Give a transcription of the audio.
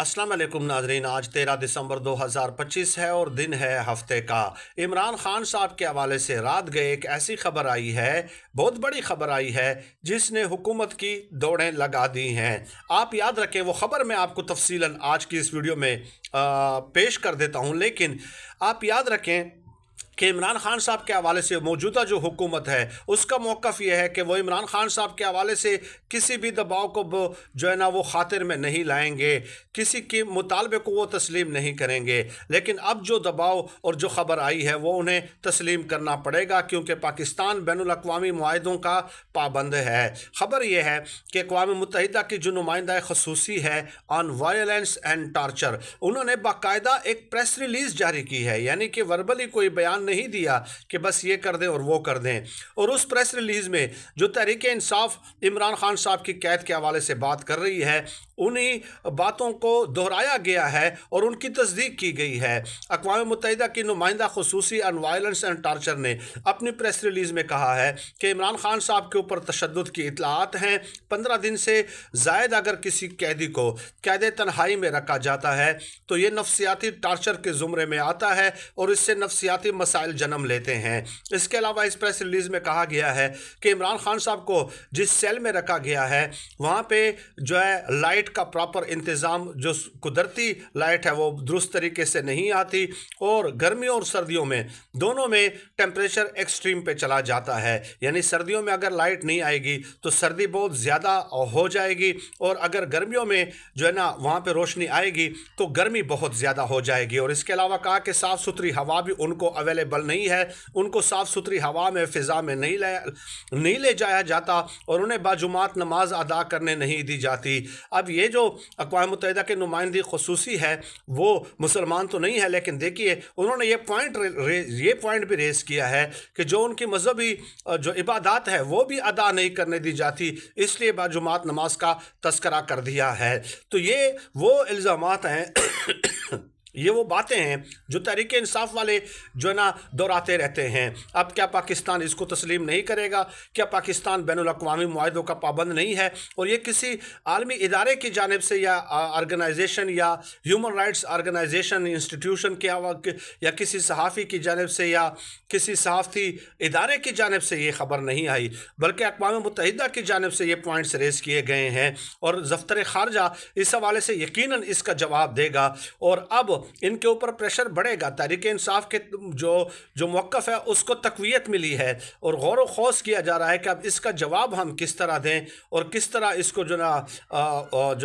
अस्सलाम वालेकुम नाजरीन। आज 13 दिसंबर 2025 है और दिन है हफ्ते का। इमरान खान साहब के हवाले से रात गए एक ऐसी खबर आई है, बहुत बड़ी खबर आई है, जिसने हुकूमत की दौड़ें लगा दी हैं। आप याद रखें, वो खबर मैं आपको तफसीलन आज की इस वीडियो में पेश कर देता हूं, लेकिन आप याद रखें कि इमरान खान साहब के हवाले से मौजूदा जो हुकूमत है उसका मौक़िफ़ ये है कि वो इमरान खान साहब के हवाले से किसी भी दबाव को जो है ना वो खातिर में नहीं लाएंगे, किसी के मुतालबे को वो तस्लीम नहीं करेंगे। लेकिन अब जो दबाव और जो ख़बर आई है वो उन्हें तस्लीम करना पड़ेगा, क्योंकि पाकिस्तान बैनुल-अक़वामी मुआहिदों का पाबंद है। ख़बर यह है कि अक़वाम मुत्तहिदा की जो नुमाइंदा ख़ुसूसी है ऑन वायलेंस एंड टार्चर, उन्होंने बाकायदा एक प्रेस रिलीज़ जारी की है, यानी कि वर्बली कोई बयान नहीं दिया कि बस ये कर दें और वो कर दें। और उस प्रेस रिलीज़ में जो तहरीक इंसाफ इमरान खान साहब की कैद के हवाले से बात कर रही है, उन्हीं बातों को दोहराया गया है और उनकी तस्दीक की गई है। अक़वाम मुत्तहिदा की नुमाइंदा ख़ुसूसी ऑन वायलेंस एंड टार्चर ने अपनी प्रेस रिलीज़ में कहा है कि इमरान खान साहब के ऊपर तशद्दुद की इत्तलाआत हैं। 15 दिन से ज़ायद अगर किसी कैदी को कैद तन्हाई में रखा जाता है तो ये नफ्सियाती टार्चर के ज़ुमरे में आता है और इससे नफ्सियाती मसाइल जन्म लेते हैं। इसके अलावा इस प्रेस रिलीज़ में कहा गया है कि इमरान खान साहब को जिस सेल में रखा गया है वहाँ पे जो है लाइट का प्रॉपर इंतज़ाम, जो कुदरती लाइट है वो दुरुस्त तरीके से नहीं आती और गर्मियों और सर्दियों में दोनों में टेम्परेचर एक्सट्रीम पे चला जाता है। यानी सर्दियों में अगर लाइट नहीं आएगी तो सर्दी बहुत ज़्यादा हो जाएगी और अगर गर्मियों में जो है ना वहाँ पे रोशनी आएगी तो गर्मी बहुत ज़्यादा हो जाएगी। और इसके अलावा कहा कि साफ़ सुथरी हवा भी उनको अवेलेबल नहीं है, उनको साफ़ सुथरी हवा में फ़िज़ा में नहीं ले जाया जाता और उन्हें बाजुमात नमाज अदा करने नहीं दी जाती। अब ये जो अक़वाम मुत्तहिदा के नुमाइंदी ख़ुसूसी है वो मुसलमान तो नहीं है, लेकिन देखिए उन्होंने ये पॉइंट भी रेज़ किया है कि जो उनकी मजहबी जो इबादत है वो भी अदा नहीं करने दी जाती, इसलिए बाजुमात नमाज का तस्करा कर दिया है। तो ये वो इल्ज़ामात हैं ये वो बातें हैं जो तहरीक इंसाफ वाले जो है ना दोहराते रहते हैं। अब क्या पाकिस्तान इसको तस्लीम नहीं करेगा? क्या पाकिस्तान बैनुल-अक़वामी मुआहिदों का पाबंद नहीं है और ये किसी आलमी इदारे की जानिब से या ऑर्गेनाइजेशन या ह्यूमन राइट्स ऑर्गेनाइजेशन इंस्टीट्यूशन के या किसी सहाफ़ी की जानिब से या किसी सहाफ़ती इदारे की जानिब से ये ख़बर नहीं आई, बल्कि अक़वाम मुत्तहिदा की जानिब से ये पॉइंट्स रेज़ किए गए हैं और दफ्तर ख़ारजा इस हवाले से यकीनन इसका जवाब देगा और अब इनके ऊपर प्रेशर बढ़ेगा। तहरीक इंसाफ के जो मौक़िफ़ है उसको तक़वियत मिली है और गौर व खौस किया जा रहा है कि अब इसका जवाब हम किस तरह दें और किस तरह इसको जो ना